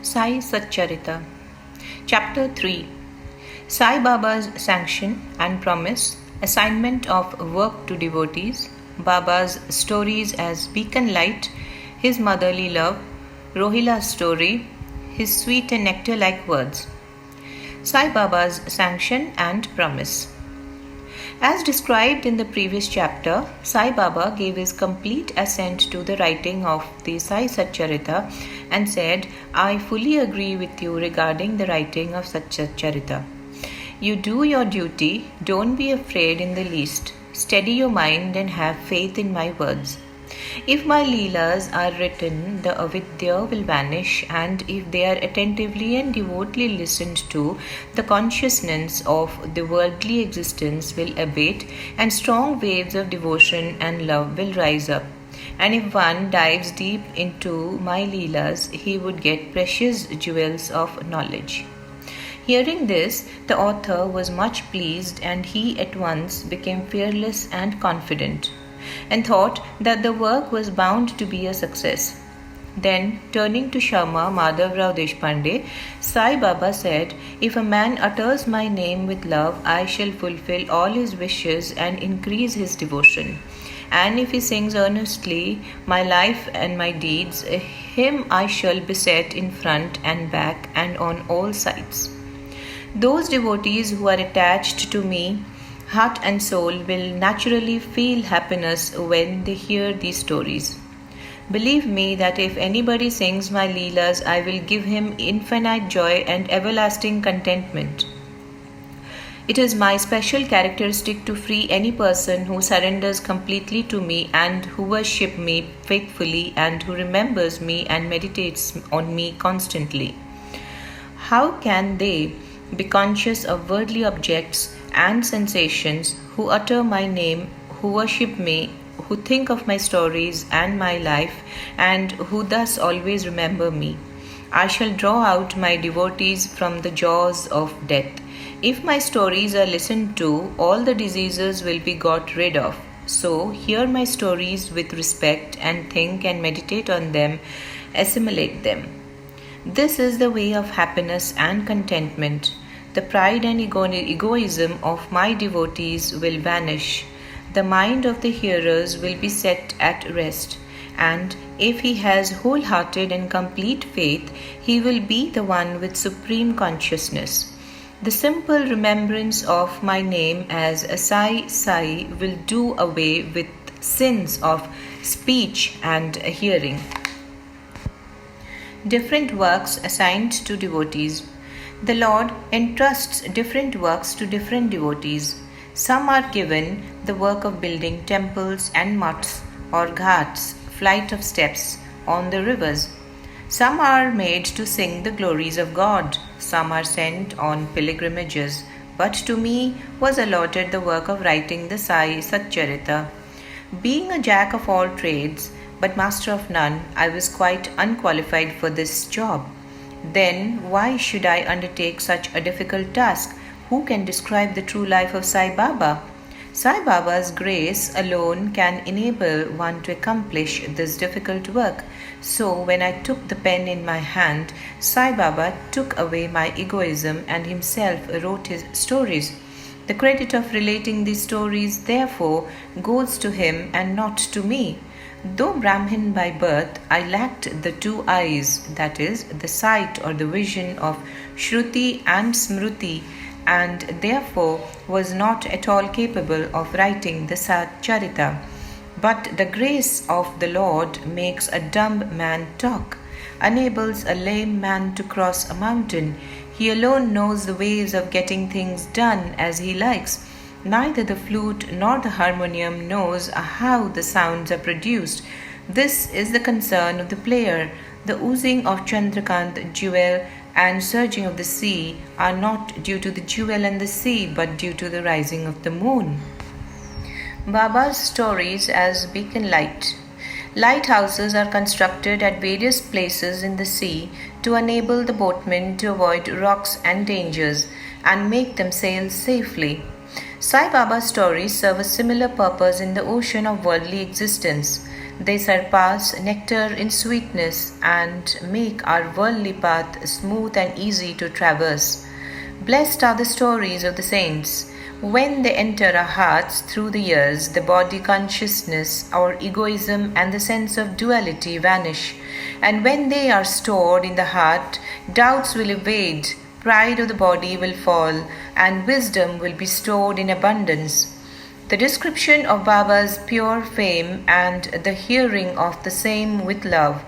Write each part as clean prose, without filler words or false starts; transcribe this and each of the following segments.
Sai Satcharita. Chapter 3. Sai Baba's Sanction and Promise, Assignment of Work to Devotees, Baba's Stories as Beacon Light, His Motherly Love, Rohila's Story, His Sweet and Nectar-like Words. Sai Baba's Sanction and Promise. As described in the previous chapter, Sai Baba gave his complete assent to the writing of the Sai Satcharita and said, "I fully agree with you regarding the writing of Satcharita. You do your duty, don't be afraid in the least. Steady your mind and have faith in my words. If my Leelas are written, the avidya will vanish, and if they are attentively and devotedly listened to, the consciousness of the worldly existence will abate, and strong waves of devotion and love will rise up. And if one dives deep into my Leelas, he would get precious jewels of knowledge." Hearing this, the author was much pleased, and he at once became fearless and confident, and thought that the work was bound to be a success. Then, turning to Sharma Madhavrao Deshpande, Sai Baba said, "If a man utters my name with love, I shall fulfill all his wishes and increase his devotion. And if he sings earnestly my life and my deeds, him I shall beset in front and back and on all sides. Those devotees who are attached to me, heart and soul, will naturally feel happiness when they hear these stories. Believe me that if anybody sings my Leelas, I will give him infinite joy and everlasting contentment. It is my special characteristic to free any person who surrenders completely to me and who worships me faithfully and who remembers me and meditates on me constantly. How can they be conscious of worldly objects and sensations who utter my name, who worship me, who think of my stories and my life, and who thus always remember me? I shall draw out my devotees from the jaws of death. If my stories are listened to, all the diseases will be got rid of. So hear my stories with respect and think and meditate on them, assimilate them. This is the way of happiness and contentment. The pride and egoism of my devotees will vanish. The mind of the hearers will be set at rest. And if he has wholehearted and complete faith, he will be the one with supreme consciousness. The simple remembrance of my name as Sai Sai will do away with sins of speech and hearing." Different works assigned to devotees. The Lord entrusts different works to different devotees. Some are given the work of building temples and mutts or ghats, flight of steps on the rivers. Some are made to sing the glories of God. Some are sent on pilgrimages. But to me was allotted the work of writing the Sai Satcharita. Being a jack of all trades, but master of none, I was quite unqualified for this job. Then why should I undertake such a difficult task? Who can describe the true life of Sai Baba? Sai Baba's grace alone can enable one to accomplish this difficult work. So when I took the pen in my hand, Sai Baba took away my egoism and himself wrote his stories. The credit of relating these stories, therefore, goes to him and not to me. Though Brahmin by birth, I lacked the two eyes, that is, the sight or the vision of Shruti and Smruti, and therefore was not at all capable of writing the Satcharita. But the grace of the Lord makes a dumb man talk, enables a lame man to cross a mountain. He alone knows the ways of getting things done as he likes. Neither the flute nor the harmonium knows how the sounds are produced. This is the concern of the player. The oozing of Chandrakant jewel and surging of the sea are not due to the jewel and the sea, but due to the rising of the moon. Baba's stories as beacon light. Lighthouses are constructed at various places in the sea to enable the boatmen to avoid rocks and dangers and make them sail safely. Sai Baba's stories serve a similar purpose in the ocean of worldly existence. They surpass nectar in sweetness and make our worldly path smooth and easy to traverse. Blessed are the stories of the saints. When they enter our hearts through the years, the body consciousness, our egoism, and the sense of duality vanish. And when they are stored in the heart, doubts will evade, pride of the body will fall, and wisdom will be stored in abundance. The description of Baba's pure fame and the hearing of the same with love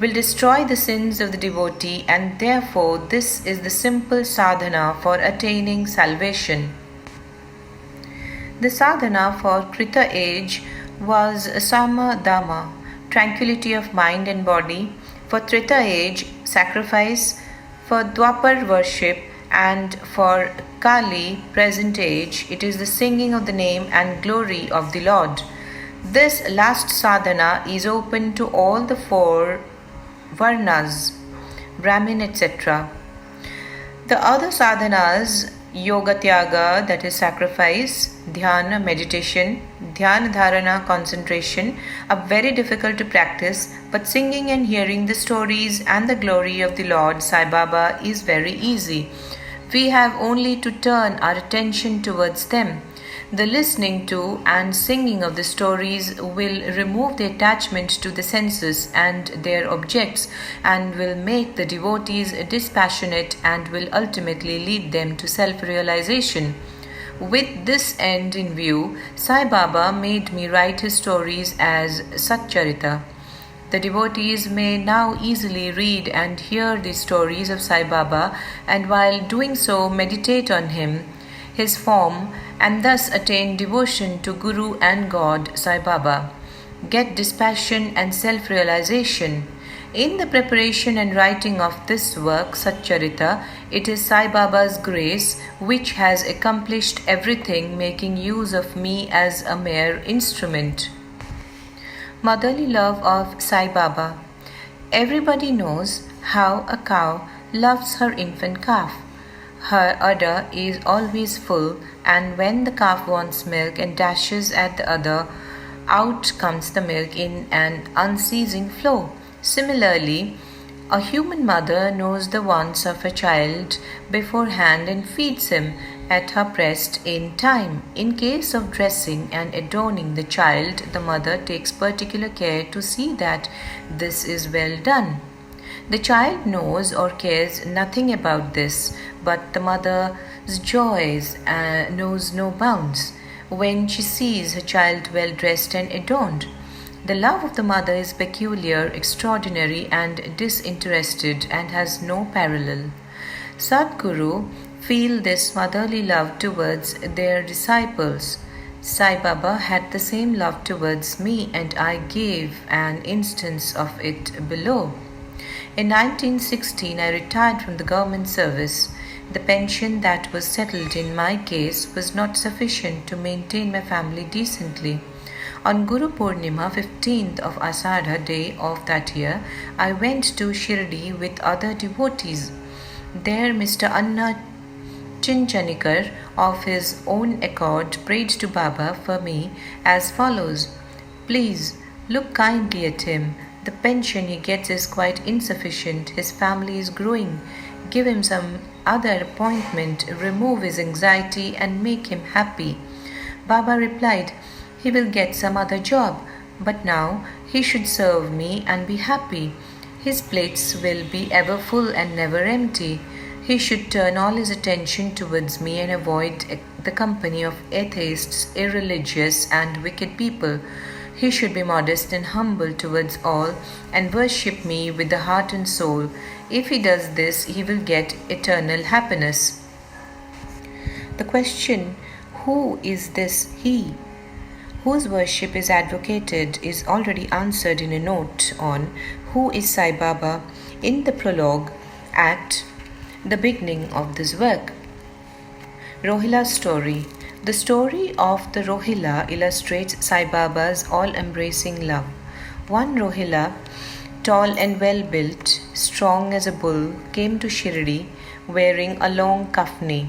will destroy the sins of the devotee, and therefore this is the simple sadhana for attaining salvation. The sadhana for Krita age was Samadhamma, tranquility of mind and body; for Treta age, sacrifice; for Dwapar, worship; and for Kali, present age, it is the singing of the name and glory of the Lord. This last sadhana is open to all the four Varnas, Brahmin, etc. The other sadhanas, Yoga Tyaga, that is sacrifice; Dhyana, meditation; Dhyana Dharana, concentration, are very difficult to practice, but singing and hearing the stories and the glory of the Lord Sai Baba is very easy. We have only to turn our attention towards them. The listening to and singing of the stories will remove the attachment to the senses and their objects, and will make the devotees dispassionate, and will ultimately lead them to self-realization. With this end in view, Sai Baba made me write his stories as Satcharita. The devotees may now easily read and hear the stories of Sai Baba, and while doing so meditate on him, his form, and thus attain devotion to Guru and God Sai Baba. Get dispassion and self-realization. In the preparation and writing of this work, Satcharita, it is Sai Baba's grace which has accomplished everything, making use of me as a mere instrument. Motherly love of Sai Baba. Everybody knows how a cow loves her infant calf. Her udder is always full, and when the calf wants milk and dashes at the udder, out comes the milk in an unceasing flow. Similarly, a human mother knows the wants of a child beforehand and feeds him at her breast in time. In case of dressing and adorning the child, the mother takes particular care to see that this is well done. The child knows or cares nothing about this, but the mother's joys knows no bounds when she sees her child well dressed and adorned. The love of the mother is peculiar, extraordinary, and disinterested, and has no parallel. Sadguru feel this motherly love towards their disciples. Sai Baba had the same love towards me, and I gave an instance of it below. In 1916, I retired from the government service. The pension that was settled in my case was not sufficient to maintain my family decently. On Guru Purnima, 15th of Asadha day of that year, I went to Shirdi with other devotees. There Mr. Anna Chinchanikar, of his own accord, prayed to Baba for me as follows: "Please look kindly at him. The pension he gets is quite insufficient. His family is growing. Give him some other appointment, remove his anxiety, and make him happy." Baba replied, "He will get some other job, but now he should serve me and be happy. His plates will be ever full and never empty. He should turn all his attention towards me and avoid the company of atheists, irreligious, and wicked people. He should be modest and humble towards all, and worship me with the heart and soul. If he does this, he will get eternal happiness." The question, who is this he whose worship is advocated, is already answered in a note on Who is Sai Baba in the prologue at the beginning of this work. Rohila story. The story of the Rohila illustrates Sai Baba's all-embracing love. One Rohila, tall and well-built, strong as a bull, came to Shirdi wearing a long kafni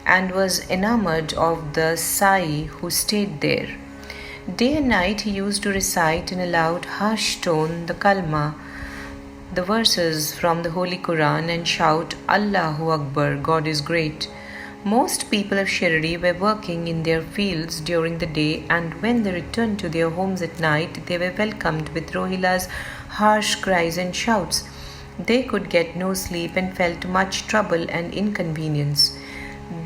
and was enamored of the Sai who stayed there. Day and night he used to recite in a loud, harsh tone the kalma, the verses from the Holy Quran, and shout, Allahu Akbar, God is great. Most people of Shirdi were working in their fields during the day, and when they returned to their homes at night, they were welcomed with Rohila's harsh cries and shouts. They could get no sleep and felt much trouble and inconvenience.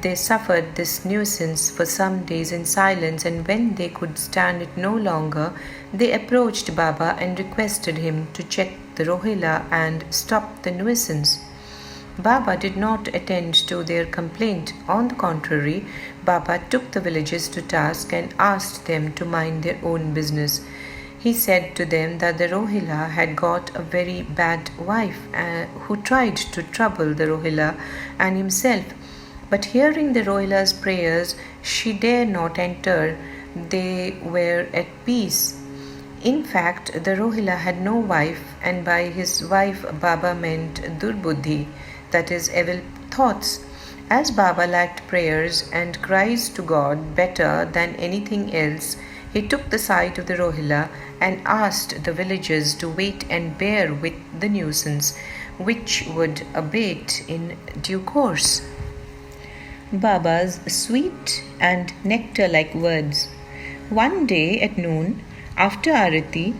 They suffered this nuisance for some days in silence, and when they could stand it no longer, they approached Baba and requested him to check the Rohila and stop the nuisance. Baba did not attend to their complaint. On the contrary, Baba took the villagers to task and asked them to mind their own business. He said to them that the Rohila had got a very bad wife who tried to trouble the Rohila and himself. But hearing the Rohila's prayers, she dare not enter. They were at peace. In fact, the Rohila had no wife, and by his wife Baba meant Durbuddhi, that is, evil thoughts. As Baba liked prayers and cries to God better than anything else, he took the side of the Rohila and asked the villagers to wait and bear with the nuisance, which would abate in due course. Baba's sweet and nectar-like words. One day at noon, after Arati,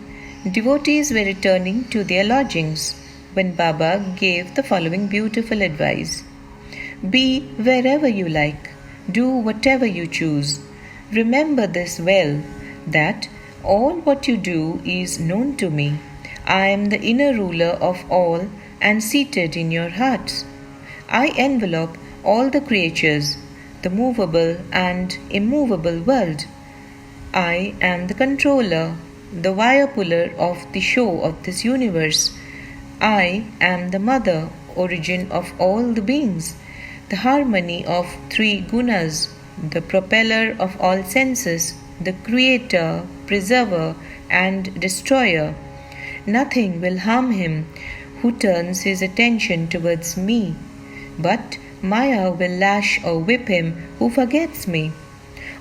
devotees were returning to their lodgings when Baba gave the following beautiful advice. Be wherever you like, do whatever you choose. Remember this well, that all what you do is known to me. I am the inner ruler of all and seated in your hearts. I envelop all the creatures, the movable and immovable world. I am the controller, the wire puller of the show of this universe. I am the mother, origin of all the beings, the harmony of three gunas, the propeller of all senses, the creator, preserver, and destroyer. Nothing will harm him who turns his attention towards me, but Maya will lash or whip him who forgets me.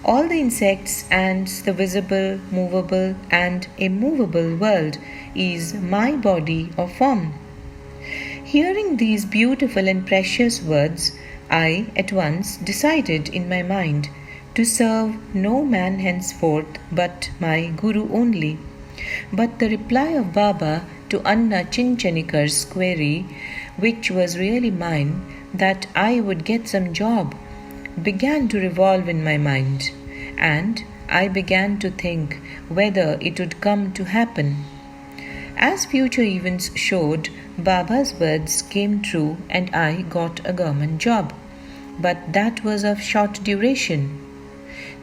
All the insects, ants, the visible, movable, and immovable world is my body or form. Hearing these beautiful and precious words, I at once decided in my mind to serve no man henceforth but my Guru only. But the reply of Baba to Anna Chinchanikar's query, which was really mine, that I would get some job, began to revolve in my mind, and I began to think whether it would come to happen. As future events showed, Baba's words came true and I got a government job, but that was of short duration.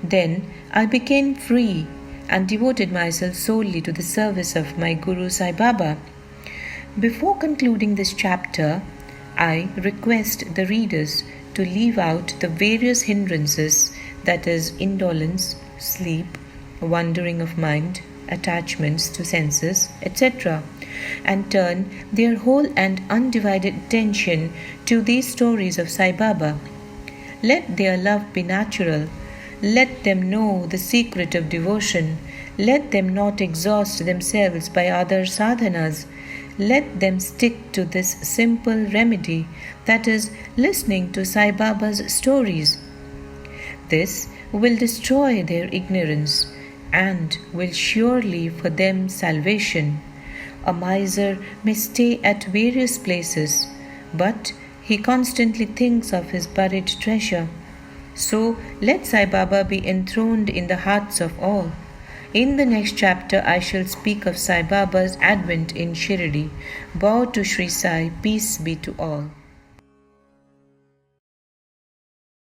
Then I became free and devoted myself solely to the service of my Guru Sai Baba. Before concluding this chapter, I request the readers to leave out the various hindrances, that is, indolence, sleep, wandering of mind, attachments to senses, etc., and turn their whole and undivided attention to these stories of Sai Baba. Let their love be natural. Let them know the secret of devotion. Let them not exhaust themselves by other sadhanas. Let them stick to this simple remedy, that is, listening to Sai Baba's stories. This will destroy their ignorance and will surely for them salvation. A miser may stay at various places, but he constantly thinks of his buried treasure. So let Sai Baba be enthroned in the hearts of all. In the next chapter, I shall speak of Sai Baba's advent in Shirdi. Bow to Sri Sai, peace be to all.